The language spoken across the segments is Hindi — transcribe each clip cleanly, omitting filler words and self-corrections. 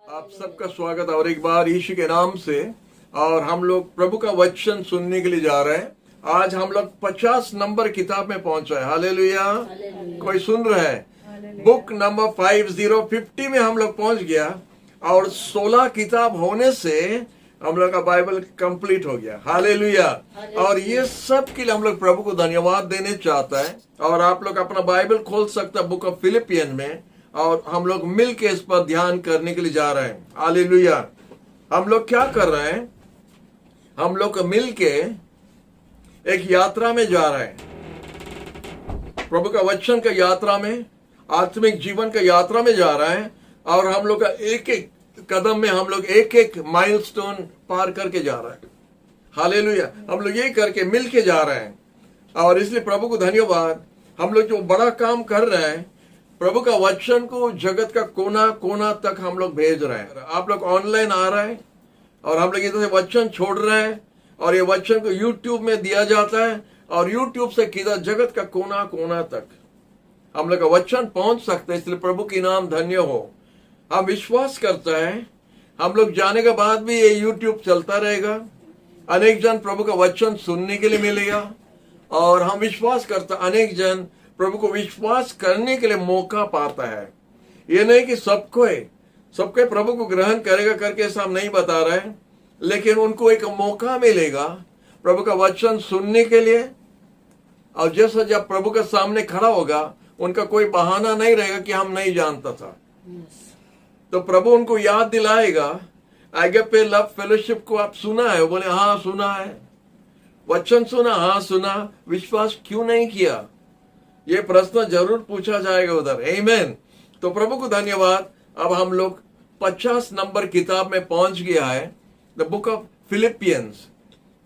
आप सबका स्वागत और एक बार यीशु के नाम से। और हम लोग प्रभु का वचन सुनने के लिए जा रहे हैं। आज हम लोग 50 नंबर किताब में पहुंचे हैं। हालेलुया। कोई सुन रहा है? बुक नंबर 50 में हम लोग पहुंच गया और 16 किताब होने से हम लोग का बाइबल कंप्लीट हो गया। हालेलुया। और ये सब के लिए हम लोग प्रभु को धन्यवाद देने चाहता है। और आप लोग अपना बाइबल खोल सकते हैं बुक ऑफ फिलिपियन में, और हम लोग मिल के इस पर ध्यान करने के लिए जा रहे हैं। हालेलुया। हम लोग क्या कर रहे हैं? हम लोग मिल के एक यात्रा में जा रहे हैं, प्रभु का वचन का यात्रा में, आत्मिक जीवन का यात्रा में जा रहे हैं। और हम लोग का एक एक कदम में हम लोग एक एक माइलस्टोन पार करके जा रहे हैं। हालेलुया। हम लोग ये करके मिल के जा रहे हैं और इसलिए प्रभु को धन्यवाद। हम लोग जो बड़ा काम कर रहे हैं, प्रभु का वचन को जगत का कोना कोना तक हम लोग भेज रहे हैं। आप लोग ऑनलाइन आ रहे हैं और हम लोग इधर से वचन छोड़ रहे हैं और ये वचन को यूट्यूब में दिया जाता है और यूट्यूब से किधर जगत का कोना कोना तक हम लोग का वचन पहुंच सकते हैं। इसलिए प्रभु की नाम धन्य हो। हम विश्वास करते हैं हम लोग जाने के बाद भी ये यूट्यूब चलता रहेगा, अनेक जन प्रभु का वचन सुनने के लिए मिलेगा। और हम विश्वास करते हैं अनेक जन प्रभु को विश्वास करने के लिए मौका पाता है। ये नहीं कि सबको प्रभु को ग्रहण करेगा करके ऐसा हम नहीं बता रहे हैं, लेकिन उनको एक मौका मिलेगा प्रभु का वचन सुनने के लिए। और जैसा जब प्रभु के सामने खड़ा होगा, उनका कोई बहाना नहीं रहेगा कि हम नहीं जानता था। तो प्रभु उनको याद दिलाएगा, अगापे लव फेलोशिप को आप सुना है? बोले हाँ सुना है। वचन सुना? हाँ सुना। विश्वास क्यों नहीं किया? ये प्रश्न जरूर पूछा जाएगा उधर। आमीन। तो प्रभु को धन्यवाद। अब हम लोग 50 नंबर किताब में पहुंच गया है, द बुक ऑफ फिलिपियंस।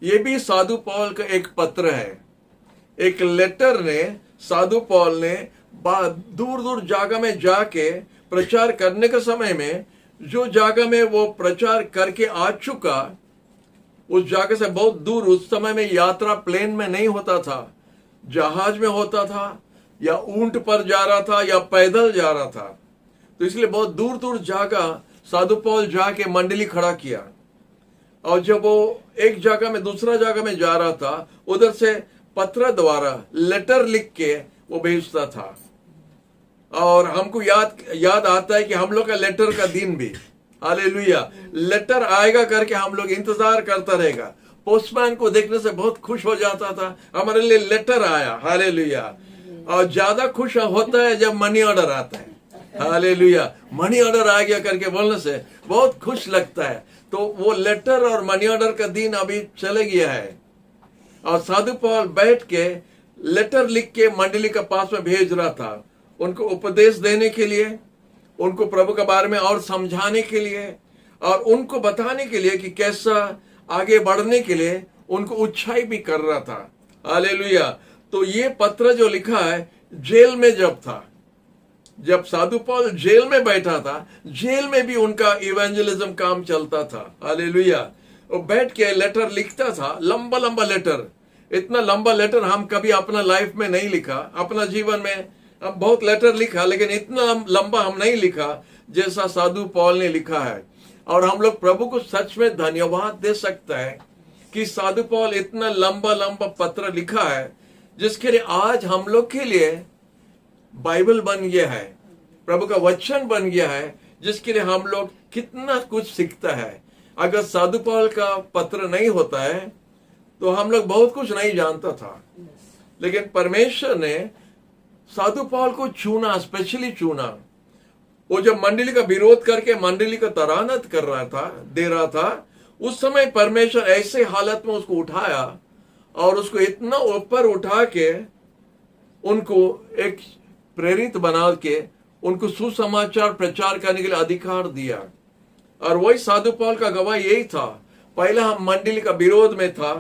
ये भी साधु पौल का एक पत्र है, एक लेटर ने साधु पौल ने दूर दूर जगह में जाके प्रचार करने के समय में, जो जगह में वो प्रचार करके आ चुका, उस जगह से बहुत दूर, उस समय में यात्रा प्लेन में नहीं होता था, जहाज में होता था, या ऊंट पर जा रहा था, या पैदल जा रहा था। तो इसलिए बहुत दूर दूर जगह साधु पौल जाके मंडली खड़ा किया। और जब वो एक जगह में दूसरा जगह में जा रहा था, उधर से पत्र द्वारा लेटर लिख के वो भेजता था। और हमको याद आता है कि हम लोग का लेटर का दिन भी, हालेलुया, लेटर आएगा करके हम लोग इंतजार करता रहेगा। पोस्टमैन को देखने से बहुत खुश हो जाता था, हमारे लिए लेटर आया। हालेलुया। और ज्यादा खुश होता है जब मनी ऑर्डर आता है। हालेलुया। मनी ऑर्डर आ गया करके बोलने से बहुत खुश लगता है। तो वो लेटर और मनी ऑर्डर का दिन अभी चले गया है। और साधु पौल बैठ के लेटर लिख के मंडली के पास में भेज रहा था, उनको उपदेश देने के लिए, उनको प्रभु के बारे में और समझाने के लिए, और उनको बताने के लिए कि कैसा आगे बढ़ने के लिए उनको उत्साहित भी कर रहा था। हालेलुया। तो ये पत्र जो लिखा है, जेल में जब था, जब साधु पौल जेल में बैठा था, जेल में भी उनका इवेंजलिज्म काम चलता था। हालेलुया। वो बैठ के लेटर लिखता था, लंबा लंबा लेटर। इतना लंबा लेटर हम कभी अपना लाइफ में नहीं लिखा। अपना जीवन में हम बहुत लेटर लिखा, लेकिन इतना लंबा हम नहीं लिखा जैसा साधु पौल ने लिखा है। और हम लोग प्रभु को सच में धन्यवाद दे सकते हैं कि साधु पौल इतना लंबा लंबा पत्र लिखा है, जिसके लिए आज हम लोग के लिए बाइबल बन गया है, प्रभु का वचन बन गया है, जिसके लिए हम लोग कितना कुछ सीखता है। अगर साधु पौल का पत्र नहीं होता है तो हम लोग बहुत कुछ नहीं जानता था। लेकिन परमेश्वर ने साधु पौल को चुना, स्पेशली चुना। वो जब मंडली का विरोध करके मंडली का तरानत कर रहा था, दे रहा था, उस समय परमेश्वर ऐसे हालत में उसको उठाया और उसको इतना ऊपर उठा के उनको एक प्रेरित बना के उनको सुसमाचार प्रचार करने के लिए अधिकार दिया। और वही साधु पौल का गवाह यही था। पहले हम मंडली का विरोध में था,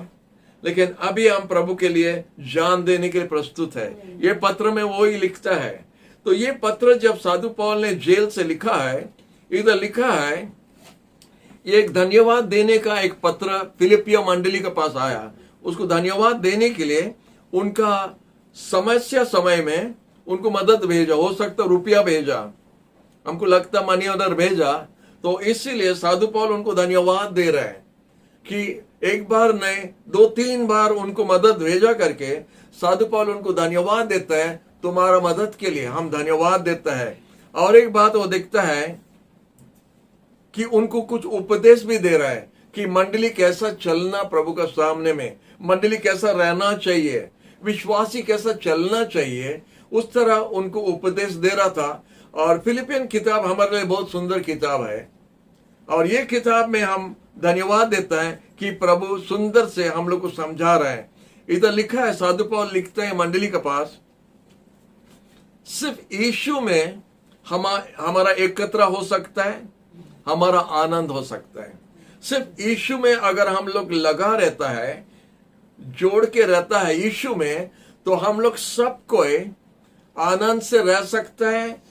लेकिन अभी हम प्रभु के लिए जान देने के लिए प्रस्तुत है। ये पत्र में वो ही लिखता है। तो ये पत्र जब साधु पौल ने जेल से लिखा है, इधर लिखा है, एक धन्यवाद देने का एक पत्र फिलिपिया मंडली के पास आया। उसको धन्यवाद देने के लिए उनका समस्या समय में उनको मदद भेजा, हो सकता रुपया भेजा, हमको लगता मनी ऑर्डर भेजा, तो इसीलिए साधु पौल उनको धन्यवाद दे रहे हैं कि एक बार नहीं 2-3 बार उनको मदद भेजा करके साधु पौल उनको धन्यवाद देता है, तुम्हारा मदद के लिए हम धन्यवाद देता है। और एक बात वो देखता है कि उनको कुछ उपदेश भी दे रहा है कि मंडली कैसा चलना प्रभु का सामने में, मंडली कैसा रहना चाहिए, विश्वासी कैसा चलना चाहिए, उस तरह उनको उपदेश दे रहा था। और फिलिपियन किताब हमारे लिए बहुत सुंदर किताब है, और ये किताब में हम धन्यवाद देता है कि प्रभु सुंदर से हम लोग को समझा रहे हैं। इधर लिखा है, साधु पौल लिखते हैं मंडली के पास, सिर्फ यीशु में हमारा एकत्र हो सकता है, हमारा आनंद हो सकता है। सिर्फ यीशु में अगर हम लोग लगा रहता है, जोड़ के रहता है यीशु में, तो हम लोग सब कोई आनंद से रह सकता है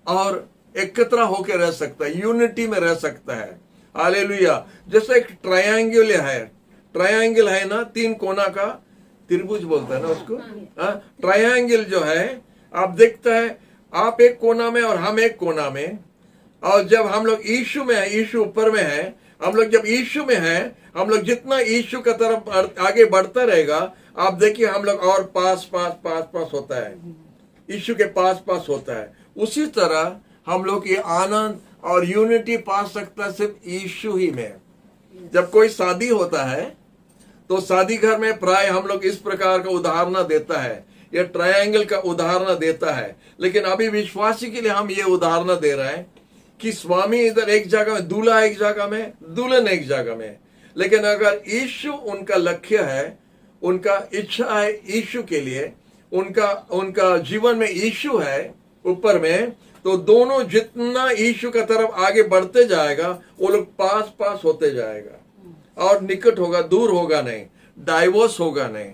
और एकत्र होकर रह सकता है, यूनिटी में रह सकता है। हालेलुया। जैसे एक ट्रायंगल है ना, 3 कोना का त्रिभुज बोलता है ना उसको, ट्रायंगल जो है, आप देखता है आप एक कोना में और हम एक कोना में, और जब हम लोग यीशु में है, यीशु ऊपर में है, हम लोग जब यीशु में है, हम लोग जितना यीशु का तरफ आगे बढ़ता रहेगा, आप देखिए हम लोग और पास होता है, यीशु के पास होता है। उसी तरह हम लोग ये आनंद और यूनिटी पा सकता है सिर्फ यीशु ही में। जब कोई शादी होता है तो शादी घर में प्राय हम लोग इस प्रकार का उदाहरण देता है, यह ट्रायंगल का उदाहरण देता है। लेकिन अभी विश्वासी के लिए हम ये उदाहरण दे रहे हैं कि स्वामी इधर एक जगह में, दूल्हा एक जगह में, दुल्हन एक जगह में। लेकिन अगर यीशु उनका लक्ष्य है, उनका इच्छा है यीशु के लिए, उनका जीवन में यीशु है ऊपर में, तो दोनों जितना यीशु का तरफ आगे बढ़ते जाएगा, वो लोग पास होते जाएगा और निकट होगा, दूर होगा नहीं, डाइवोर्स होगा नहीं,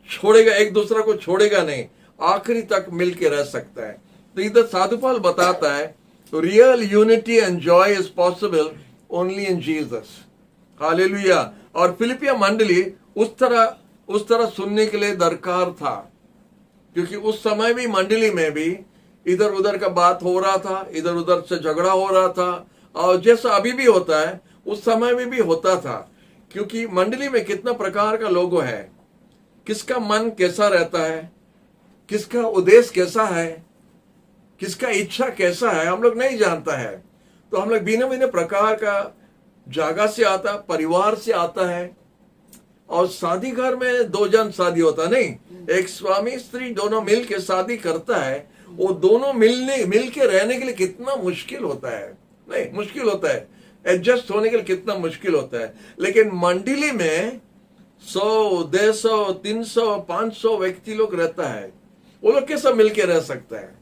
छोड़ेगा, एक दूसरे को छोड़ेगा नहीं, आखिरी तक मिलके रह सकता है। तो इधर साधु पौल बताता है, तो real unity and Joy is possible only in Jesus. Hallelujah. और फिलिपिया मंडली उस तरह सुनने के लिए दरकार था, क्योंकि उस समय भी मंडली में भी इधर उधर का बात हो रहा था, इधर उधर से झगड़ा हो रहा था, और जैसा अभी भी होता है उस समय में भी होता था। क्योंकि मंडली में कितना प्रकार का लोग है, किसका मन कैसा रहता है, किसका उद्देश्य कैसा है, किसका इच्छा कैसा है, हम लोग नहीं जानता है। तो हम लोग भिन्न प्रकार का जगह से आता, परिवार से आता है। और शादी घर में 2 जन शादी होता नहीं, एक स्वामी स्त्री दोनों मिल के शादी करता है। वो दोनों मिल के रहने के लिए कितना मुश्किल होता है, नहीं मुश्किल होता है, एडजस्ट होने के लिए कितना मुश्किल होता है। लेकिन मंडली में 100, 150, 300, 500 व्यक्ति लोग रहता है, वो लोग कैसा मिलके रह सकता है?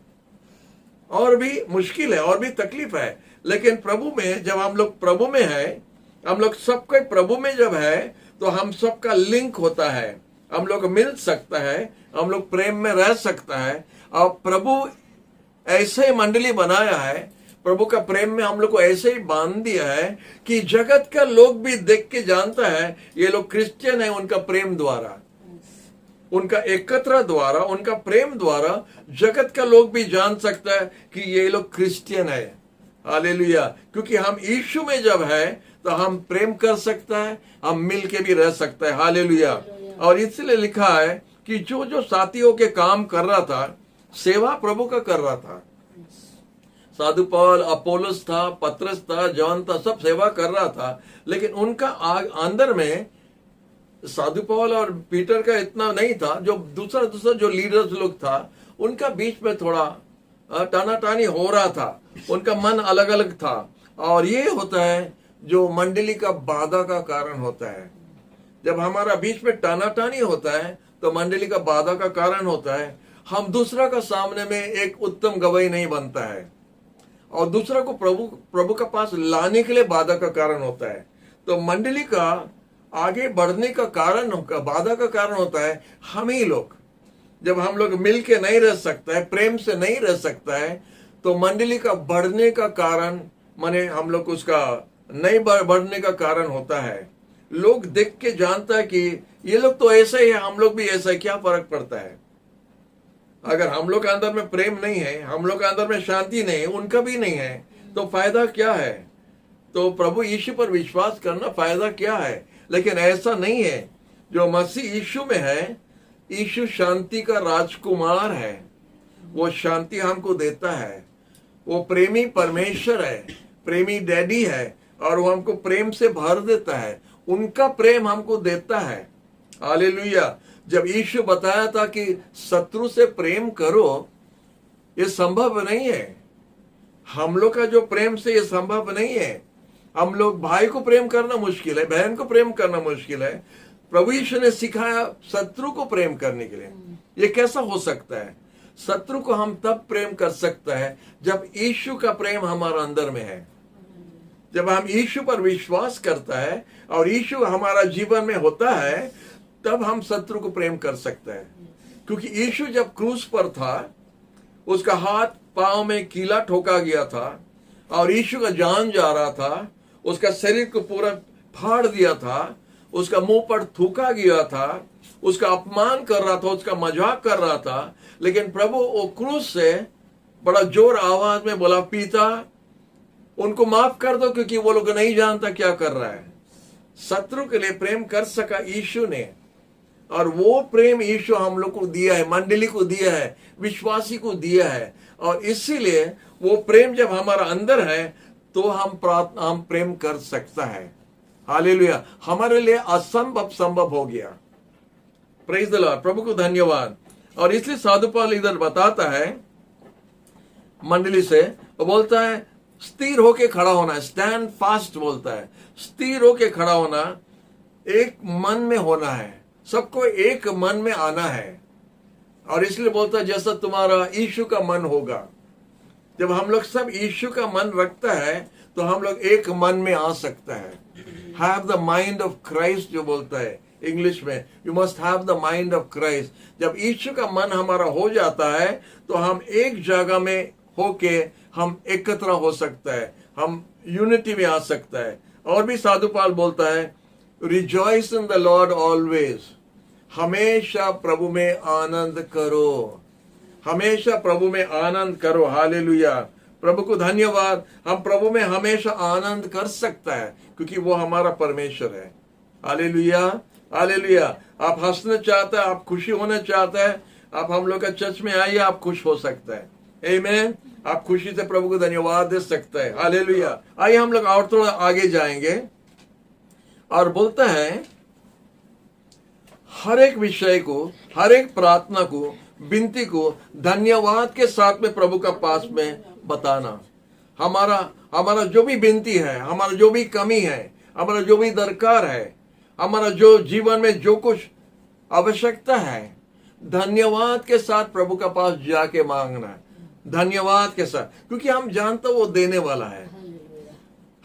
और भी मुश्किल है, और भी तकलीफ है। लेकिन प्रभु में जब हम लोग प्रभु में है, हम लोग सबके प्रभु में जब है, तो हम सबका लिंक होता है, हम लोग मिल सकता है, हम लोग प्रेम में रह सकता है। और प्रभु ऐसे ही मंडली बनाया है, प्रभु का प्रेम में हम लोग को ऐसे ही बांध दिया है कि जगत का लोग भी देख के जानता है ये लोग क्रिश्चियन है। उनका प्रेम द्वारा, उनका एकत्र द्वारा, उनका प्रेम द्वारा जगत का लोग भी जान सकता है कि ये लोग क्रिश्चियन है। हालेलुया। क्योंकि हम यीशु में जब है तो हम प्रेम कर सकता है, हम मिल के भी रह सकता है। हालेलुया। और इसलिए लिखा है कि जो साथियों के काम कर रहा था, सेवा प्रभु का कर रहा था। साधु पौल, अपोलोस था, पत्रस था, जॉन था, सब सेवा कर रहा था। लेकिन उनका अंदर में साधु पौल और पीटर का इतना नहीं था। जो दूसरा जो लीडर्स लोग था, उनका बीच में थोड़ा टानाटानी हो रहा था, उनका मन अलग अलग था। और ये होता है जो मंडली का बाधा का कारण होता है। जब हमारा बीच में टानाटानी होता है तो मंडली का बाधा का कारण होता है। हम दूसरा का सामने में एक उत्तम गवाही नहीं बनता है, और दूसरा को प्रभु का पास लाने के लिए बाधा का कारण होता है। तो मंडली का आगे बढ़ने का कारण, बाधा का कारण होता है हम ही लोग। जब हम लोग मिल के नहीं रह सकता है, प्रेम से नहीं रह सकता है, तो मंडली का बढ़ने का कारण माने हम लोग उसका नहीं बढ़ने का कारण होता है। लोग देख के जानता है कि ये लोग तो ऐसे ही है, हम लोग भी ऐसा है, क्या फर्क पड़ता है? अगर हम लोग के अंदर में प्रेम नहीं है, हम लोग के अंदर में शांति नहीं है, उनका भी नहीं है, तो फायदा क्या है? तो प्रभु यीशु पर विश्वास करना फायदा क्या है? लेकिन ऐसा नहीं है। जो मसीह यीशु में है, यीशु शांति का राजकुमार है। वो शांति हमको देता है। वो प्रेमी परमेश्वर है, प्रेमी डैडी है, और वो हमको प्रेम से भर देता है। उनका प्रेम हमको देता है। हालेलुया। जब यीशु बताया था कि शत्रु से प्रेम करो, ये संभव नहीं है। हम लोग का जो प्रेम से ये संभव नहीं है। हम लोग भाई को प्रेम करना मुश्किल है, बहन को प्रेम करना मुश्किल है। प्रभु यीशु ने सिखाया शत्रु को प्रेम करने के लिए। ये कैसा हो सकता है? शत्रु को हम तब प्रेम कर सकता है जब यीशु का प्रेम हमारा अंदर में है। जब हम यीशु पर विश्वास करता है और यीशु हमारा जीवन में होता है, तब हम शत्रु को प्रेम कर सकते हैं। क्योंकि यीशु जब क्रूस पर था, उसका हाथ पांव में कीला ठोका गया था और यीशु का जान जा रहा था। उसका शरीर को पूरा फाड़ दिया था, उसका मुंह पर थूका गया था, उसका अपमान कर रहा था, उसका मजाक कर रहा था। लेकिन प्रभु वो क्रूस से बड़ा जोर आवाज में बोला, पिता उनको माफ कर दो, क्योंकि वो लोग नहीं जानता क्या कर रहा है। शत्रु के लिए प्रेम कर सका यीशु ने, और वो प्रेम यीशु हम लोग को दिया है, मंडली को दिया है, विश्वासी को दिया है। और इसीलिए वो प्रेम जब हमारा अंदर है तो हम प्रेम कर सकता है। हालेलुया। हमारे लिए असंभव संभव हो गया। Praise the Lord. प्रभु को धन्यवाद। और इसलिए साधु पौल इधर बताता है मंडली से, वो बोलता है स्थिर होके खड़ा होना है, स्टैंड फास्ट बोलता है। स्थिर होके खड़ा होना, एक मन में होना है, सबको एक मन में आना है। और इसलिए बोलता है जैसा तुम्हारा यीशु का मन होगा। जब हम लोग सब यीशु का मन रखता है तो हम लोग एक मन में आ सकता है। Have the mind of Christ जो बोलता है इंग्लिश में, you must have the mind of Christ. जब यीशु का मन हमारा हो जाता है तो हम एक जगह में होके हम एकत्र हो सकता है, हम यूनिटी में आ सकता है। और भी साधु पाल बोलता है, rejoice in the Lord always. हमेशा प्रभु में आनंद करो, हमेशा प्रभु में आनंद करो। हालेलुया। प्रभु को धन्यवाद। हम प्रभु में हमेशा आनंद कर सकता है क्योंकि वो हमारा परमेश्वर है। Hallelujah, hallelujah. आप हंसना चाहते हैं, आप खुशी होना चाहते हैं, आप हम लोग का चर्च में आइए, आप खुश हो सकता है। आमीन। आप खुशी से प्रभु को धन्यवाद दे सकते हैं। हालेलुया। आइए हम लोग और थोड़ा आगे जाएंगे और बोलता है हर एक विषय को, हर एक प्रार्थना को, विनती को धन्यवाद के साथ में प्रभु का पास में बताना। हमारा जो भी विनती है, हमारा जो भी कमी है, हमारा जो भी दरकार है, हमारा जो जीवन में जो कुछ आवश्यकता है, धन्यवाद के साथ प्रभु का पास जाके मांगना है। धन्यवाद के साथ, क्योंकि हम जानते वो देने वाला है।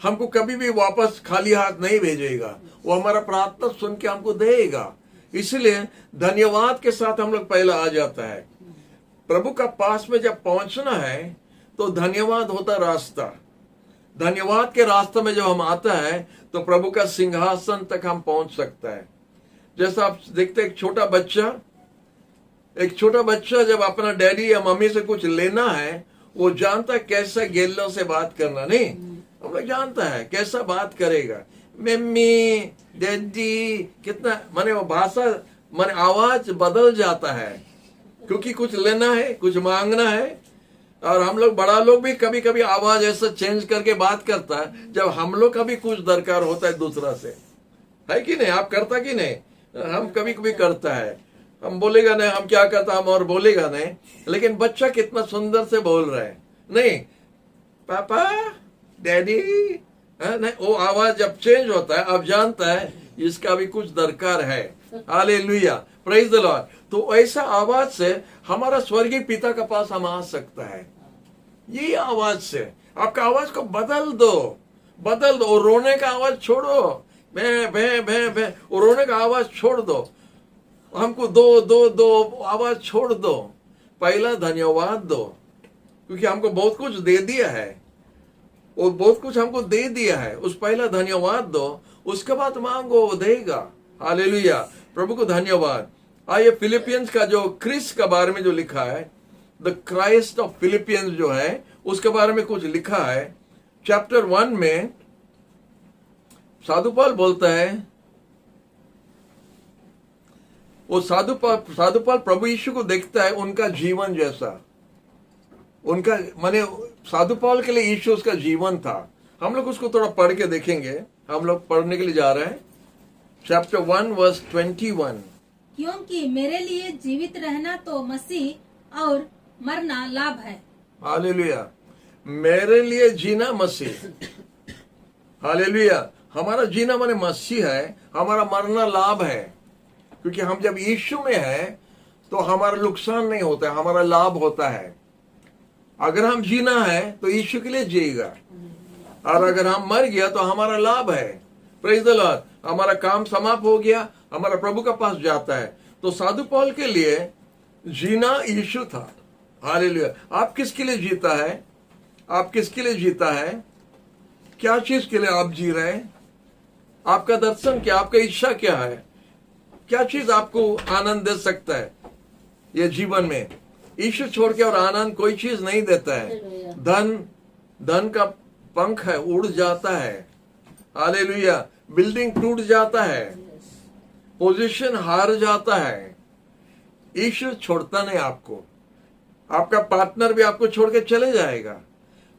हमको कभी भी वापस खाली हाथ नहीं भेजेगा। वो हमारा प्रार्थना सुन के हमको देगा। इसलिए धन्यवाद के साथ हम लोग पहला आ जाता है। प्रभु का पास में जब पहुंचना है तो धन्यवाद होता रास्ता। धन्यवाद के रास्ते में जब हम आता है तो प्रभु का सिंहासन तक हम पहुंच सकता है। जैसा आप देखते एक छोटा बच्चा जब अपना डैडी या मम्मी से कुछ लेना है, वो जानता है कैसा गेलों से बात करना। नहीं, हम लोग जानता है कैसा बात करेगा। मम्मी, डैडी, कितना माने वो भाषा माने आवाज बदल जाता है क्योंकि कुछ लेना है, कुछ मांगना है। और हम लोग बड़ा लोग भी कभी कभी आवाज ऐसा चेंज करके बात करता है जब हम लोग का भी कुछ दरकार होता है दूसरा से, है कि नहीं? आप करता कि नहीं? हम कभी कभी करता है। हम बोलेगा नहीं, हम क्या करता, हम और बोलेगा नहीं। लेकिन बच्चा कितना सुंदर से बोल रहा है, नहीं पापा, डैडी, नहीं, वो आवाज जब चेंज होता है अब जानता है इसका भी कुछ दरकार है। Hallelujah, praise the Lord. तो ऐसा आवाज से हमारा स्वर्गीय पिता के पास हम आ सकता है। ये आवाज से आपका आवाज को बदल दो। रोने का आवाज छोड़ो, भे भे भे भे, रोने का आवाज छोड़ दो। हमको दो आवाज छोड़ दो। पहला धन्यवाद दो, क्योंकि हमको बहुत कुछ दे दिया है, वो बहुत कुछ हमको दे दिया है। उस पहला धन्यवाद दो, उसके बाद मांगो, वो देगा। हालेलुया, प्रभु को धन्यवाद। आइए फिलिपियंस का जो क्रिस का बारे में जो लिखा है, द क्राइस्ट ऑफ फिलिपियंस जो है, उसके बारे में कुछ लिखा है। चैप्टर 1 में साधु पाल बोलता है, वो साधु पाल प्रभु यीशु को देखता है उनका जीवन जैसा, उनका माने साधु पाल के लिए यीशु उसका जीवन था। हम लोग उसको थोड़ा पढ़ के देखेंगे। हम लोग पढ़ने के लिए जा रहे हैं चैप्टर 1 वर्स 21। क्योंकि मेरे लिए जीवित रहना तो मसीह और मरना लाभ है। हालेलुया। मेरे लिए जीना मसीह, हालेलुया। हमारा जीना माने मसीह है, हमारा मरना लाभ है। क्योंकि हम जब यीशु में है तो हमारा नुकसान नहीं होता है, हमारा लाभ होता है। अगर हम जीना है तो यीशु के लिए जिएगा, और अगर हम मर गया तो हमारा लाभ है। Praise the Lord. हमारा काम समाप्त हो गया, हमारा प्रभु का पास जाता है। तो साधु पौल के लिए जीना यीशु था। हालेलुया। आप किसके लिए जीता है? आप किसके लिए जीता है? क्या चीज के लिए आप जी रहे हैं? आपका दर्शन क्या, आपका इच्छा क्या है? क्या चीज आपको आनंद दे सकता है ये जीवन में? यीशु छोड़ के और आनंद कोई चीज नहीं देता है। धन का पंख है, उड़ जाता है। हालेलुया। बिल्डिंग टूट जाता है, पोजीशन हार जाता है। यीशु छोड़ता नहीं आपको। आपका पार्टनर भी आपको छोड़ के चले जाएगा,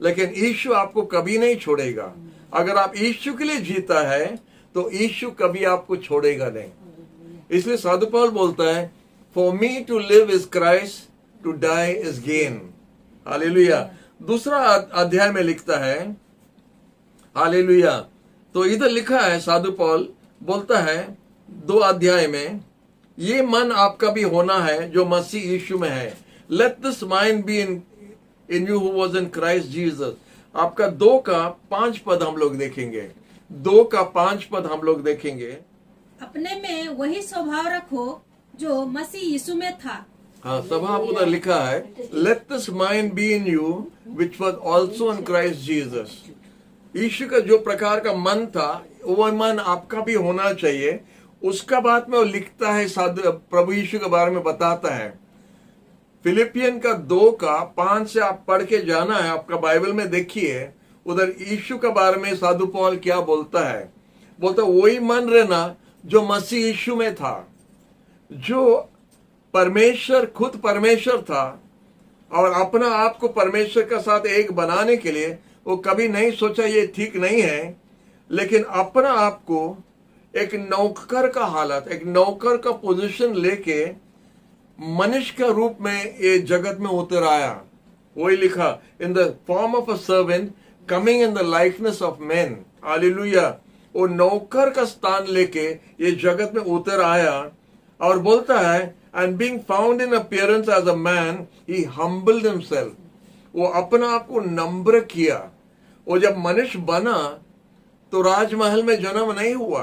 लेकिन यीशु आपको कभी नहीं छोड़ेगा। अगर आप यीशु के लिए जीता है तो यीशु कभी आपको छोड़ेगा नहीं। इसलिए साधु पौल बोलता है, for me to live is Christ, to die is gain. Hallelujah. दूसरा अध्याय में लिखता है, हालेलुया। तो इधर लिखा है, साधु पौल बोलता है 2 अध्याय में, ये मन आपका भी होना है जो मसीह यीशु में है। Let this mind be in you who was in Christ Jesus. आपका 2 का 5 पद हम लोग देखेंगे। 2 का 5 पद हम लोग देखेंगे। अपने में वही स्वभाव रखो जो मसीह यीशु में था। हाँ, स्वभाव उधर लिखा है, let this mind be in you which was also in Christ Jesus. Yeshu का जो प्रकार का मन था वो मन आपका भी होना चाहिए। उसका बाद में वो लिखता है, साधु प्रभु यीशु के बारे में बताता है। फिलिपियन का 2 का 5 से आप पढ़ के जाना है, आपका बाइबल में देखिए। उधर यीशु के बारे में साधु पौल क्या बोलता है। बोलता वही मन रहना जो मसीह यीशु में था। जो परमेश्वर, खुद परमेश्वर था और अपना आप को परमेश्वर के साथ एक बनाने के लिए वो कभी नहीं सोचा ये ठीक नहीं है, लेकिन अपना आप को एक नौकर का हालत, एक नौकर का पोजीशन लेके मनुष्य का रूप में ये जगत में उतर आया। वही लिखा, in the form of a servant coming in the likeness of man. Hallelujah. वो नौकर का स्थान लेके ये जगत में उतर आया और बोलता है, and being found in appearance as a man he humbled himself. वो अपना आप को नम्र किया। वो जब मनुष्य बना तो राजमहल में जन्म नहीं हुआ,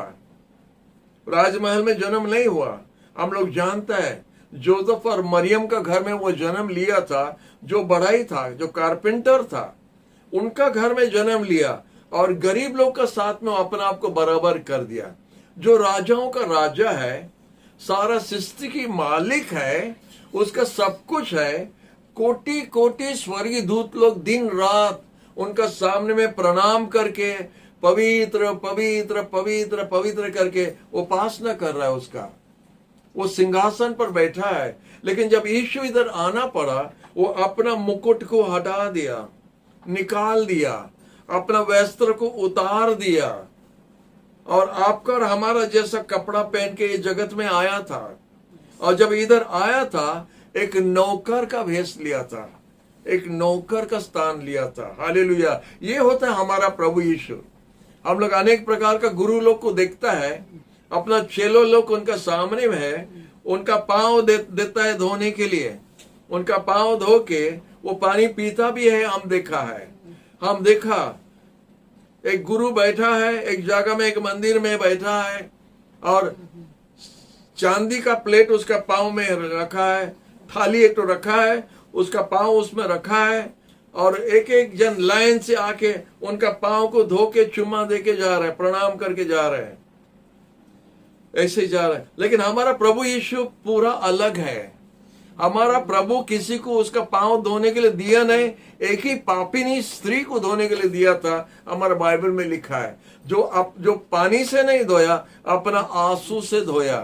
राजमहल में जन्म नहीं हुआ। हम लोग जानता है जोसेफ और मरियम का घर में वो जन्म लिया था। जो बढ़ाई था, जो कारपेंटर था, उनका घर में जन्म लिया और गरीब लोग का साथ में अपना आप को बराबर कर दिया। जो राजाओं का राजा है, सारा सृष्टि की मालिक है, उसका सब कुछ है। कोटि कोटि स्वर्गीय दूत लोग दिन रात उनका सामने में प्रणाम करके पवित्र पवित्र पवित्र पवित्र करके उपासना कर रहा है उसका। वो सिंहासन पर बैठा है। लेकिन जब यीशु इधर आना पड़ा, वो अपना मुकुट को हटा दिया, निकाल दिया, अपना वस्त्र को उतार दिया और आपका और हमारा जैसा कपड़ा पहन के ये जगत में आया था। और जब इधर आया था, एक नौकर का भेष लिया था, एक नौकर का स्थान लिया था। हालेलुया। ये होता है हमारा प्रभु यीशु। हम लोग अनेक प्रकार का गुरु लोग को देखता है, अपना चेलो लोग उनका सामने में है, उनका पांव देता है धोने के लिए। उनका पांव धो के वो पानी पीता भी है। हम देखा एक गुरु बैठा है एक जगह में, एक मंदिर में बैठा है और चांदी का प्लेट उसका पांव में रखा है, थाली एक तो रखा है, उसका पांव उसमें रखा है और एक एक जन लाइन से आके उनका पांव को धो के चुम्मा दे के जा रहे हैं, प्रणाम करके जा रहे हैं, ऐसे जा रहे हैं। लेकिन हमारा प्रभु यीशु पूरा अलग है। हमारा प्रभु किसी को उसका पांव धोने के लिए दिया नहीं, एक ही पापिनी स्त्री को धोने के लिए दिया था। हमारे बाइबल में लिखा है जो पानी से नहीं धोया, अपना आंसू से धोया।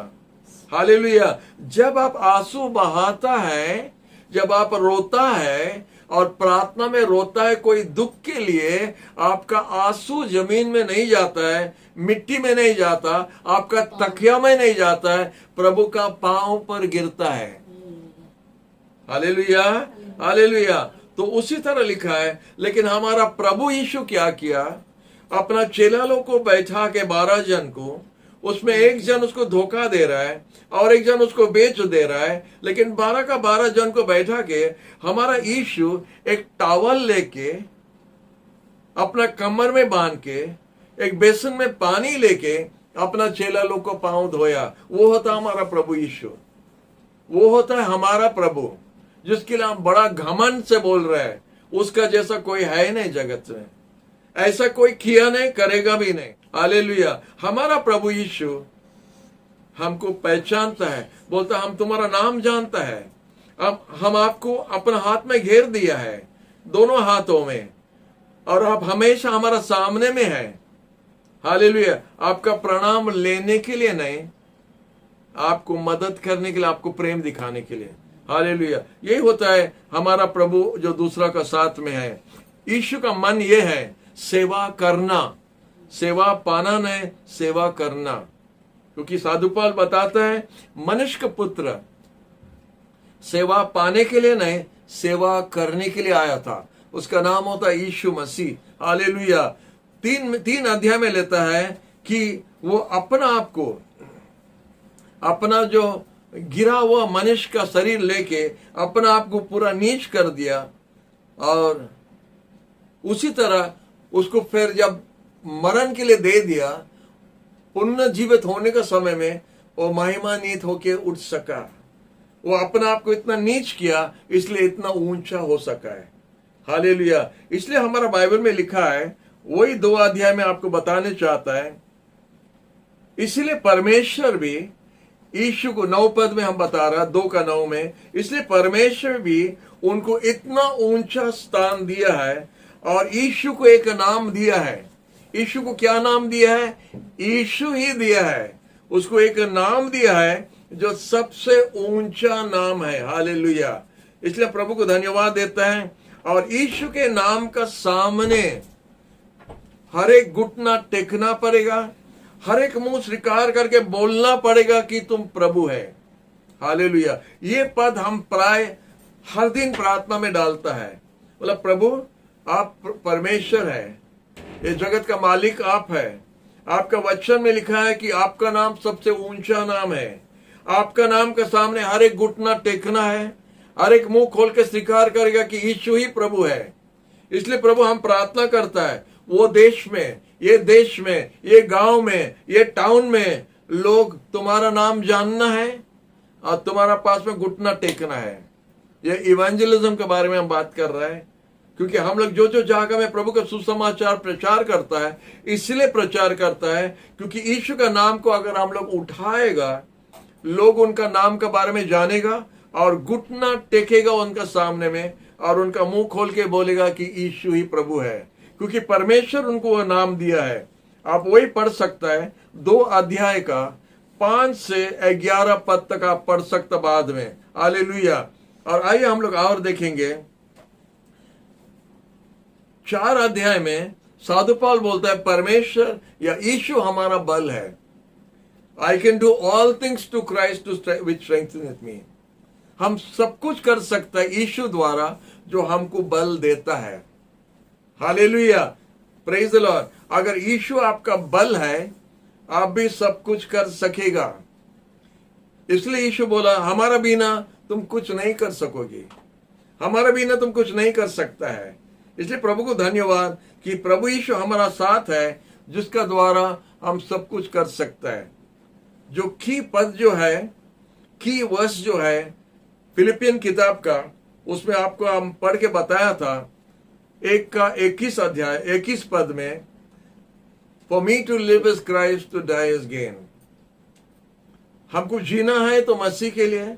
हालेलुया। जब आप आंसू बहाता है, जब आप रोता है और प्रार्थना में रोता है कोई दुख के लिए, आपका आंसू जमीन में नहीं जाता है, मिट्टी में नहीं जाता, आपका तकिया में नहीं जाता है, प्रभु का पांव पर गिरता है। Hallelujah, hallelujah. तो उसी तरह लिखा है। लेकिन हमारा प्रभु यीशु क्या किया, अपना चेला लोग को बैठा के 12 जन को, उसमें एक जन उसको धोखा दे रहा है और एक जन उसको बेच दे रहा है, लेकिन 12 का 12 जन को बैठा के हमारा यीशु एक टॉवल लेके अपना कमर में बांध के एक बेसन में पानी लेके अपना चेला लोग को पांव धोया। वो होता हमारा प्रभु यीशु, वो होता है हमारा प्रभु, जिसके लिए हम बड़ा घमंड से बोल रहे हैं उसका जैसा कोई है नहीं जगत में, ऐसा कोई किया नहीं, करेगा भी नहीं। हालेलुया। हमारा प्रभु यीशु हमको पहचानता है, बोलता हम तुम्हारा नाम जानता है, अब हम आपको अपना हाथ में घेर दिया है, दोनों हाथों में, और आप हमेशा हमारा सामने में है। हालेलुया। आपका प्रणाम लेने के लिए नहीं, आपको मदद करने के लिए, आपको प्रेम दिखाने के लिए। हालेलुया। यही होता है हमारा प्रभु जो दूसरा का साथ में है। यीशु का मन ये है सेवा करना, सेवा पाना नहीं, सेवा करना। क्योंकि साधु पाल बताता है मनुष्य का पुत्र सेवा पाने के लिए नहीं, सेवा करने के लिए आया था। उसका नाम होता है यीशु मसीह। हालेलुया। तीन अध्याय में लेता है कि वो अपना आप को, अपना जो गिरा हुआ मनुष्य का शरीर लेके अपना आप को पूरा नीच कर दिया, और उसी तरह उसको फिर जब मरण के लिए दे दिया, पुनर्जीवित होने का समय में वो महिमान्वित होके उठ सका। वो अपना आप को इतना नीच किया, इसलिए इतना ऊंचा हो सका है। हालेलुया। इसलिए हमारा बाइबल में लिखा है, वही 2 अध्याय में आपको बताने चाहता है। इसलिए परमेश्वर भी यीशु को 9 पद में हम बता रहा, 2 का 9 में, इसलिए परमेश्वर भी उनको इतना ऊंचा स्थान दिया है और यीशु को एक नाम दिया है। यीशु को क्या नाम दिया है? यीशु ही दिया है। उसको एक नाम दिया है जो सबसे ऊंचा नाम है। हालेलुया। इसलिए प्रभु को धन्यवाद देता है। और यीशु के नाम का सामने हर एक घुटना टेकना पड़ेगा, हर एक मुंह स्वीकार करके बोलना पड़ेगा कि तुम प्रभु है। हालेलुया। ये पद हम प्राय हर दिन प्रार्थना में डालता है। बोला प्रभु आप परमेश्वर है, ये जगत का मालिक आप है। आपका वचन में लिखा है कि आपका नाम सबसे ऊंचा नाम है। आपका नाम के सामने हर एक घुटना टेकना है, हर एक मुंह खोल के स्वीकार करेगा कि यीशु ही प्रभु है। इसलिए प्रभु हम प्रार्थना करता है वो देश में, ये गांव में, ये टाउन में लोग तुम्हारा नाम जानना है और तुम्हारा पास में घुटना टेकना है। ये इवेंजलिज्म के बारे में हम बात कर रहे हैं, क्योंकि हम लोग जो जगह में प्रभु का सुसमाचार प्रचार करता है, इसलिए प्रचार करता है क्योंकि यीशु का नाम को अगर हम लोग उठाएगा, लोग उनका नाम के बारे में जानेगा और घुटना टेकेगा उनका सामने में और उनका मुंह खोल के बोलेगा कि यीशु ही प्रभु है, क्योंकि परमेश्वर उनको वह नाम दिया है। आप वही पढ़ सकता है 2 अध्याय का 5 से 11 पद तक आप पढ़ सकते बाद में। हालेलुया। और आइए हम लोग और देखेंगे 4 अध्याय में साधु पाल बोलता है परमेश्वर या यीशु हमारा बल है। I can do all things to Christ which strengtheneth me. हम सब कुछ कर सकता है यीशु द्वारा जो हमको बल देता है। हालेलुया। Praise the Lord. अगर यीशु आपका बल है, आप भी सब कुछ कर सकेगा। इसलिए यीशु बोला हमारा बिना तुम कुछ नहीं कर सकोगे, हमारा बिना तुम कुछ नहीं कर सकता है। इसलिए प्रभु को धन्यवाद कि प्रभु यीशु हमारा साथ है, जिसका द्वारा हम सब कुछ कर सकता है। जो की पद जो है, की वर्स जो है फिलिपियन किताब का, उसमें आपको हम पढ़ के बताया था 1 का 21 अध्याय 21 पद में, for me to live is Christ, to die is gain. हमको जीना है तो मसीह के लिए,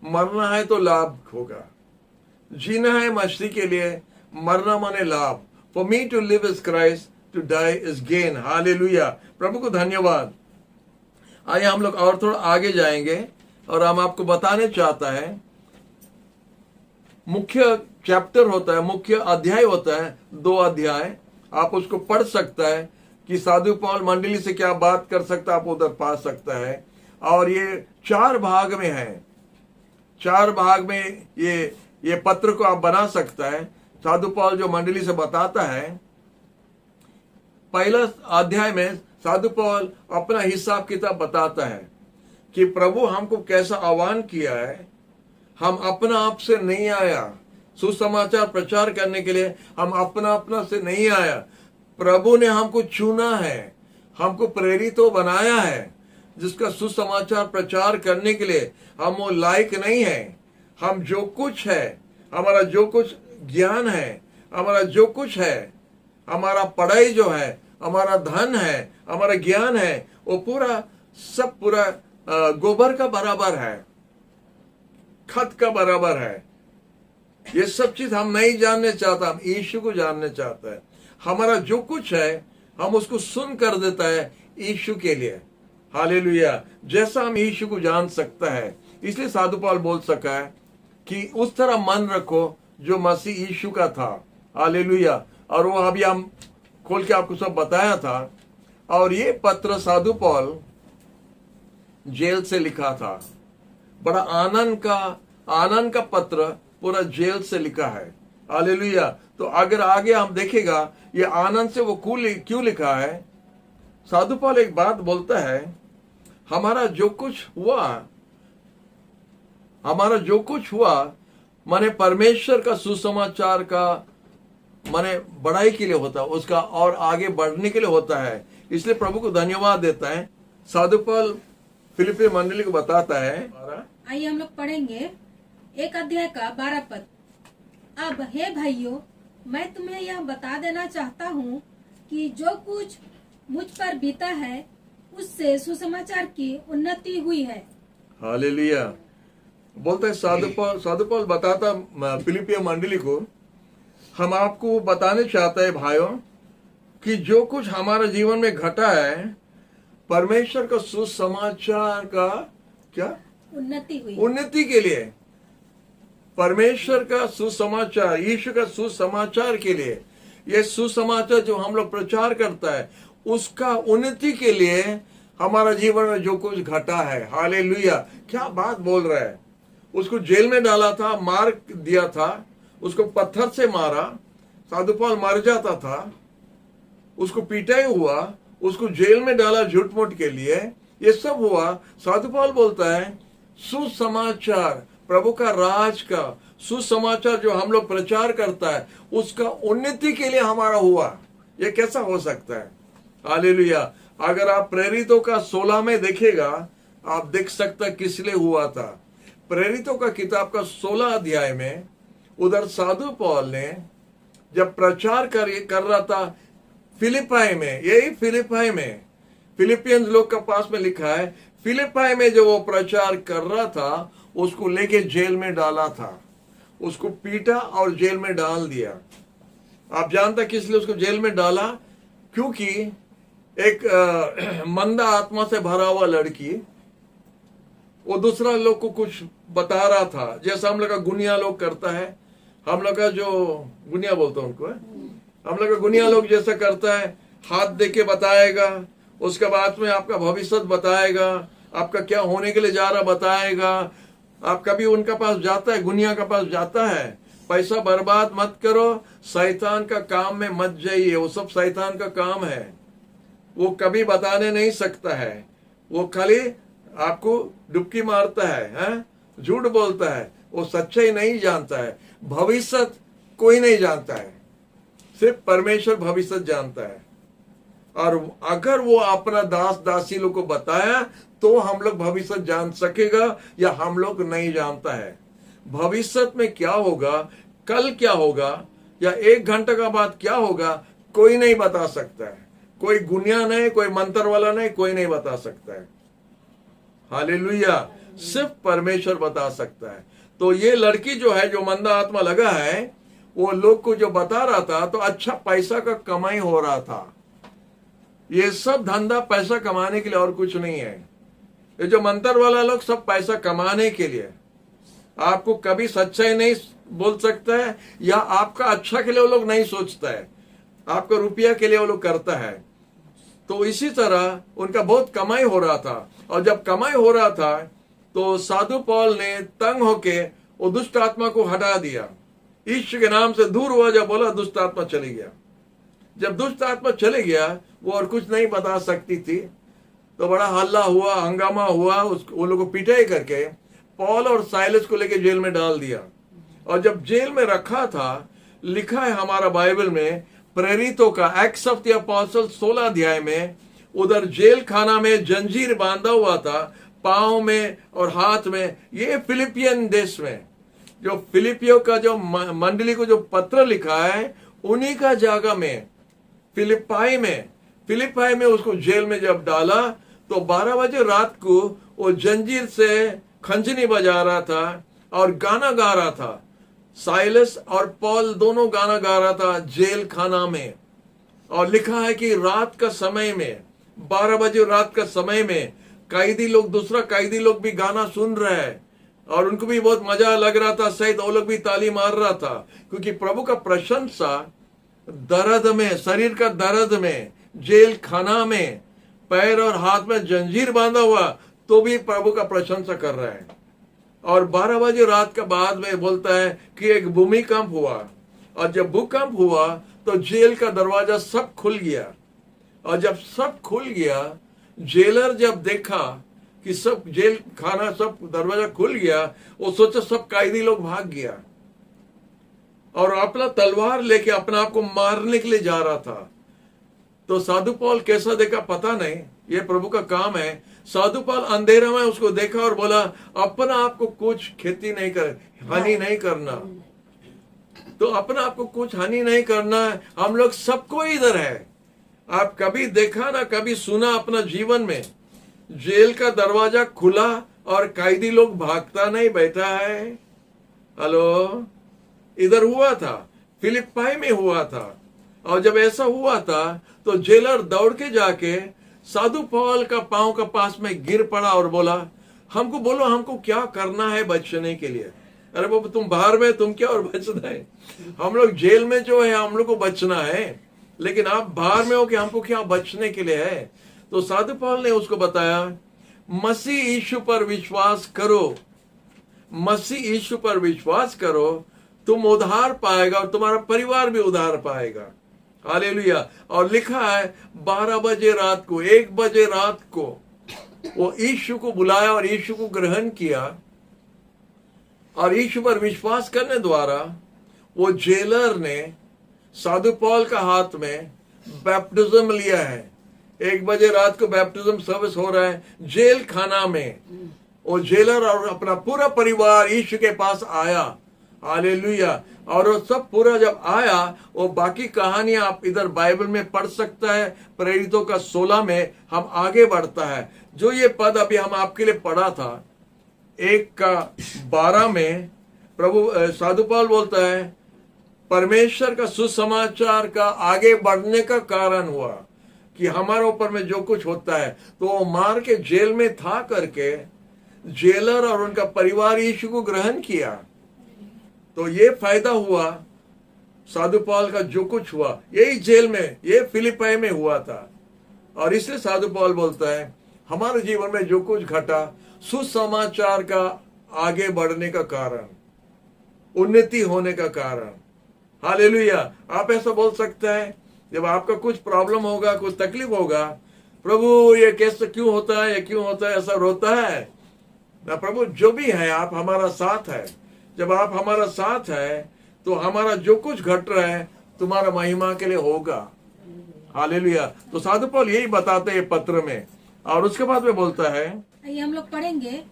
मरना है तो लाभ होगा, जीना है मसीह के लिए, मरना माने लाभ। For me to live is Christ, to die is gain. Hallelujah, प्रभु को धन्यवाद। आइए हम लोग और थोड़ा आगे जाएंगे और हम आपको बताने चाहता है, मुख्य चैप्टर होता है, मुख्य अध्याय होता है, 2 अध्याय, आप उसको पढ़ सकता है कि साधु पौल मंडली से क्या बात कर सकता है, आप उधर पा सकता है। और ये 4 भाग में है, 4 भाग में ये पत्र को आप बना सकता है। साधु पौल जो मंडली से बताता है, पहला अध्याय में साधु पौल अपना हिसाब किताब बताता है कि प्रभु हमको कैसा आह्वान किया है। हम अपना आप से नहीं आया सुसमाचार प्रचार करने के लिए, हम अपना से नहीं आया। प्रभु ने हमको चुना है, हमको प्रेरित बनाया है, जिसका सुसमाचार प्रचार करने के लिए हम वो लायक नहीं है। हम जो कुछ है, हमारा जो कुछ ज्ञान है, हमारा जो कुछ है, हमारा पढ़ाई जो है, हमारा धन है, हमारा ज्ञान है, वो पूरा सब पूरा गोबर का बराबर है, खत का बराबर है। ये सब चीज हम नहीं जानने चाहता, हम यीशु को जानने चाहते हैं। हमारा जो कुछ है हम उसको सुन कर देता है यीशु के लिए। हालेलुया, जैसा हम यीशु को जान सकता है। इसलिए साधु पौल बोल सका है कि उस तरह मन रखो जो मसीह यीशु का था। हालेलुया, और वो अभी हम खोल के आपको सब बताया था। और ये पत्र साधु पौल जेल से लिखा था, बड़ा आनंद का पत्र पूरा जेल से लिखा है। हालेलुया, तो अगर आगे हम देखेगा ये आनंद से वो क्यों लिखा है। साधु पौल एक बात बोलता है, हमारा जो कुछ हुआ माने परमेश्वर का सुसमाचार का माने बढ़ाई के लिए होता है, उसका और आगे बढ़ने के लिए होता है। इसलिए प्रभु को धन्यवाद देता है। साधु पौल फिलिप्पी मंडली को बताता है। आइए हम लोग पढ़ेंगे 1 अध्याय का 12 पद। अब हे भाइयों, मैं तुम्हें यह बता देना चाहता हूँ कि जो कुछ मुझ पर बीता है उससे सुसमाचार की उन्नति हुई है। हालेलुया, बोलता है साधु पौल बताता फिलिप्पी मंडली को, हम आपको बताने चाहते हैं भाइयों कि जो कुछ हमारे जीवन में घटा है, परमेश्वर का सुसमाचार का क्या उन्नति के लिए, परमेश्वर का सुसमाचार, यीशु का सुसमाचार के लिए, ये सुसमाचार जो हम लोग प्रचार करता है उसका उन्नति के लिए हमारा जीवन में जो कुछ घटा है। हालेलुया, क्या बात बोल रहा है। उसको जेल में डाला था, मार दिया था, उसको पत्थर से मारा, साधु पौल मर जाता था, उसको पिटाई हुआ, उसको जेल में डाला झूठ मूठ के लिए, ये सब हुआ। साधु पौल बोलता है सुसमाचार, प्रभु का राज का सुसमाचार जो हम लोग प्रचार करता है उसका उन्नति के लिए हमारा हुआ। ये कैसा हो सकता है। हालेलुया, अगर आप प्रेरितों का 16 में देखेगा, आप देख सकता किस लिए हुआ था। प्रेरितों का किताब का 16 अध्याय में उधर साधु पौल ने जब प्रचार कर रहा था फिलिपाई में, यही फिलिपाई में, फिलिपियंस लोग का पास में लिखा है, फिलिपाई में जो वो प्रचार कर रहा था उसको लेके जेल में डाला था, उसको पीटा और जेल में डाल दिया। आप जानता किस लिए उसको जेल में डाला? क्योंकि एक मंदा आत्मा से भरा हुआ लड़की वो दूसरा लोग को कुछ बता रहा था, जैसा हम लोग का गुनिया लोग करता है। हम लोग का जो गुनिया बोलते हैं उनको, हम लोग का गुनिया लोग जैसा करता है, हाथ दे के बताएगा, उसके बाद में आपका भविष्य बताएगा, आपका क्या होने के लिए जा रहा बताएगा। आप कभी उनका पास जाता है, गुनिया का पास जाता है, पैसा बर्बाद मत करो, शैतान का काम में मत जाइए, वो सब शैतान का काम है। वो कभी बताने नहीं सकता है, वो खाली आपको डुबकी मारता है, झूठ बोलता है, वो सच्चाई नहीं जानता है। भविष्य कोई नहीं जानता है, सिर्फ परमेश्वर भविष्य जानता है। और अगर वो अपना दास दासी लोग को बताया तो हम लोग भविष्य जान सकेगा, या हम लोग नहीं जानता है। भविष्य में क्या होगा, कल क्या होगा, या 1 घंटे का बाद क्या होगा, कोई नहीं बता सकता है। कोई गुनिया नहीं, कोई मंत्र वाला नहीं, कोई नहीं बता सकता है। हालेलुया। सिर्फ परमेश्वर बता सकता है। तो ये लड़की जो है, जो मंदा आत्मा लगा है, वो लोग को जो बता रहा था, तो अच्छा पैसा का कमाई हो रहा था। ये सब धंधा पैसा कमाने के लिए और कुछ नहीं है। ये जो मंत्र वाला लोग सब पैसा कमाने के लिए, आपको कभी सच्चाई नहीं बोल सकता है, या आपका अच्छा के लिए वो लोग नहीं सोचता है, आपका रुपया के लिए वो लोग करता है। तो इसी तरह उनका बहुत कमाई हो रहा था, और जब कमाई हो रहा था तो साधु पौल ने तंग होके वो दुष्ट आत्मा को हटा दिया, ईश्वर के नाम से दूर हुआ। जब बोला दुष्ट आत्मा चली गया। जब दुष्ट आत्मा चले गया, वो और कुछ नहीं बता सकती थी, तो बड़ा हल्ला हुआ, हंगामा हुआ, उन लोगों को पिटाई करके पौल और साइलस को लेके जेल में डाल दिया। और जब जेल में रखा था, लिखा है हमारा बाइबल में, प्रेरितों का एक्ट्स ऑफ द अपोस्टल 16 अध्याय में, उधर जेल खाना में जंजीर बांधा हुआ था, पांव में और हाथ में। ये फिलिपियन देश में, जो फिलिपियो का जो मंडली को जो पत्र लिखा है, उन्हीं का जगह में फिलिपाई में उसको जेल में जब डाला, तो 12 बजे रात को वो जंजीर से खंजनी बजा रहा था और गाना गा रहा था। साइलस और पॉल दोनों गाना गा रहा था जेल खाना में। और लिखा है कि रात का समय में, 12 बजे रात का समय में, कैदी लोग, दूसरा कैदी लोग भी गाना सुन रहे हैं, और उनको भी बहुत मजा लग रहा था। सहित वो लोग भी ताली मार रहा था, क्योंकि प्रभु का प्रशंसा दर्द में, शरीर का दर्द में, जेल खाना में, पैर और हाथ में जंजीर बांधा हुआ, तो भी प्रभु का प्रशंसा कर रहा है। और 12 बजे रात का बाद में बोलता है कि एक भूमिकंप हुआ, और जब भूकंप हुआ तो जेल का दरवाजा सब खुल गया। और जब सब खुल गया, जेलर जब देखा कि सब जेल खाना सब दरवाजा खुल गया, वो सोचा सब कैदी लोग भाग गया, और अपना तलवार लेके अपने आप को मारने के लिए जा रहा था। तो साधु पौल कैसा देखा पता नहीं, ये प्रभु का काम है। साधु पौल अंधेरा में उसको देखा और बोला, अपना आप को कुछ खेती नहीं कर, हानि नहीं करना। तो अपना आप को कुछ हानि नहीं करना है। हम लोग सबको इधर है। आप कभी देखा ना, कभी सुना अपना जीवन में, जेल का दरवाजा खुला और कैदी लोग भागता नहीं बैठा है? हेलो, इधर हुआ था, फिलिपाई में हुआ था। और जब ऐसा हुआ था तो जेलर दौड़ के जाके साधु पौल का पांव का पास में गिर पड़ा और बोला, हमको बोलो, हमको क्या करना है बचने के लिए? अरे बाबा, तुम बाहर में, तुम क्या और बचना है? हम लोग जेल में जो है, हम लोग को बचना है, लेकिन आप बाहर में हो कि हमको क्या बचने के लिए है? तो साधु पौल ने उसको बताया, मसीह यीशु पर विश्वास करो, मसीह यीशु पर विश्वास करो, तुम उद्धार पाएगा और तुम्हारा परिवार भी उद्धार पाएगा। हालेलुया। और लिखा है 12 बजे रात को, 1 बजे रात को वो यीशु को बुलाया और यीशु को ग्रहण किया, और यीशु पर विश्वास करने द्वारा वो जेलर ने साधु पौल का हाथ में बैप्टिज्म लिया है। 1 बजे रात को बैप्टिज्म सर्विस हो रहा है जेल खाना में। वो जेलर और अपना पूरा परिवार यीशु के पास आया। हालेलुया। और वो सब पूरा जब आया, वो बाकी कहानियां आप इधर बाइबल में पढ़ सकता है। प्रेरितों का 16 में हम आगे बढ़ता है। जो ये पद अभी हम आपके लिए पढ़ा था, 1:12 में प्रभु साधु पौल बोलता है, परमेश्वर का सुसमाचार का आगे बढ़ने का कारण हुआ कि हमारे ऊपर में जो कुछ होता है। तो वो मार के जेल में था करके जेलर और उनका परिवार यीशु को ग्रहण किया। तो ये फायदा हुआ साधु पौल का, जो कुछ हुआ यही जेल में, ये फिलिपाई में हुआ था। और इसलिए साधु पौल बोलता है, हमारे जीवन में जो कुछ घटा, सुसमाचार का आगे बढ़ने का कारण, उन्नति होने का कारण। हालेलुया। आप ऐसा बोल सकते हैं, जब आपका कुछ प्रॉब्लम होगा, कुछ तकलीफ होगा, प्रभु ये कैसे क्यों होता है, ये क्यों होता है, ऐसा रोता है ना? प्रभु जो भी है, आप हमारा साथ है। जब आप हमारा साथ है तो हमारा जो कुछ घट रहा है तुम्हारा महिमा के लिए होगा। हालेलुया। तो साधु पौल यही बताते हैं पत्र में। और उसके बाद में बोलता है, ये हम लोग पढ़ेंगे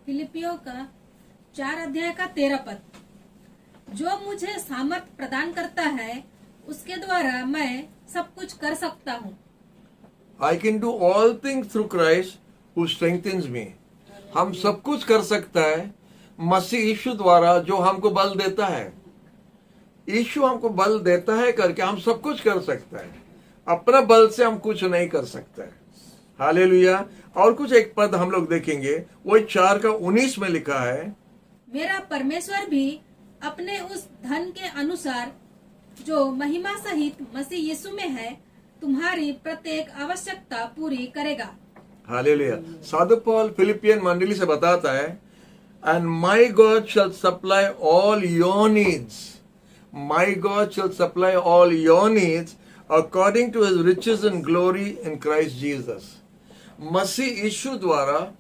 फिलिपियों का 4 अध्याय का 13 पद। जो मुझे सामर्थ प्रदान करता है, उसके द्वारा मैं सब कुछ कर सकता हूँ। I can do all things through Christ who strengthens me. हम सब कुछ कर सकता है मसीह यीशु द्वारा जो हमको बल देता है। यीशु हमको बल देता है करके हम सब कुछ कर सकता है। अपना बल से हम कुछ नहीं कर सकते हैं। हालेलुया। और कुछ एक पद हम लोग देखेंगे, वही 4:19 में लिखा है, मेरा परमेश्वर भी अपने उस धन के अनुसार जो महिमा सहित मसीह यीशु में है तुम्हारी प्रत्येक आवश्यकता पूरी करेगा। हालेलुया। साधु पौल फिलिपियन मंडली से बताता है, and my God shall supply all your needs, my God shall supply all your needs according to his riches in glory in Christ Jesus. मसीह यीशु द्वारा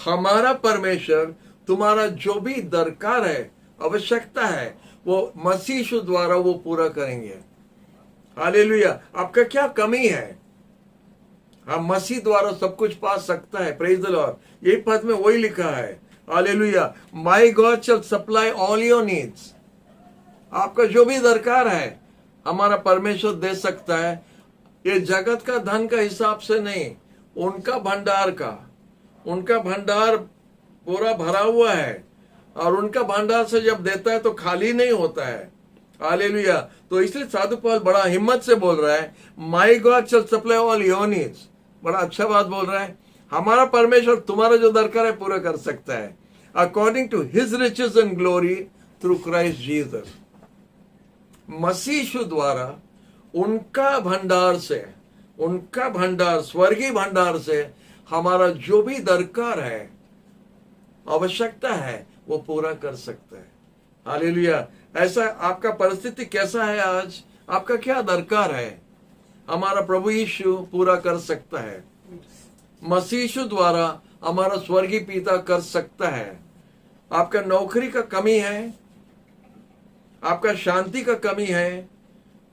हमारा परमेश्वर तुम्हारा जो भी दरकार है, आवश्यकता है, वो मसीह यीशु द्वारा वो पूरा करेंगे। हालेलुया। आपका क्या कमी है? हम मसीह द्वारा सब कुछ पा सकता है। Praise the Lord. यही पद में वही लिखा है। Hallelujah. My God shall supply all your needs. आपका जो भी दरकार है हमारा परमेश्वर दे सकता है। ये जगत का धन का हिसाब से नहीं, उनका भंडार का। उनका भंडार पूरा भरा हुआ है और उनका भंडार से जब देता है तो खाली नहीं होता है। हालेलुया। तो इसलिए साधु पौल बड़ा हिम्मत से बोल रहा है, my God shall supply all your needs. बड़ा अच्छा बात बोल रहा है। हमारा परमेश्वर तुम्हारा जो दरकार है पूरा कर सकता है, according to his riches and glory through Christ Jesus. मसीह यीशु द्वारा उनका भंडार से, उनका भंडार, स्वर्गीय भंडार से हमारा जो भी दरकार है, आवश्यकता है, वो पूरा कर सकता है। हालेलुया। ऐसा आपका परिस्थिति कैसा है आज? आपका क्या दरकार है? हमारा प्रभु यीशु पूरा कर सकता है। मसीह यीशु द्वारा हमारा स्वर्गीय पिता कर सकता है। आपका नौकरी का कमी है, आपका शांति का कमी है,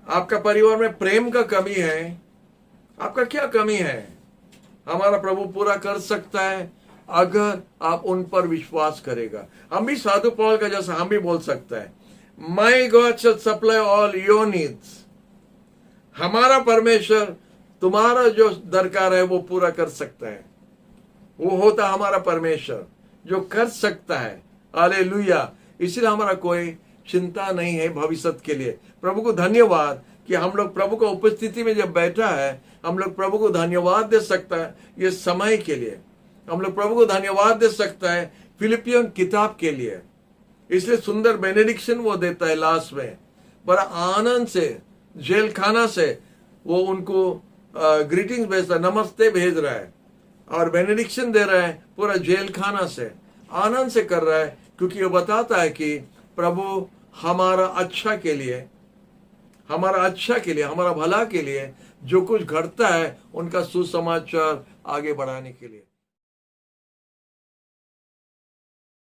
आपका परिवार में प्रेम का कमी है, आपका क्या कमी है? हमारा प्रभु पूरा कर सकता है अगर आप उन पर विश्वास करेगा। हम भी साधु पौल का जैसा हम भी बोल सकते हैं, my God shall supply all your needs. हमारा परमेश्वर तुम्हारा जो दरकार है वो पूरा कर सकता है। वो होता हमारा परमेश्वर जो कर सकता है। हालेलुया। इसलिए हमारा कोई चिंता नहीं है भविष्य के लिए। प्रभु को धन्यवाद कि हम लोग प्रभु का उपस्थिति में जब बैठा है, हम लोग प्रभु को धन्यवाद दे सकता है ये समय के लिए। हम लोग प्रभु को धन्यवाद दे सकता है फिलिपियन किताब के लिए। इसलिए सुंदर बेनेडिक्शन वो देता है लास्ट में। बड़ा आनंद से जेल खाना से वो उनको ग्रीटिंग्स भेजता है, नमस्ते भेज रहा है और बेनेडिक्शन दे रहा है पूरा जेल खाना से। आनंद से कर रहा है क्योंकि वो बताता है कि प्रभु हमारा अच्छा के लिए, हमारा अच्छा के लिए, हमारा भला के लिए जो कुछ घटता है उनका सुसमाचार आगे बढ़ाने के लिए।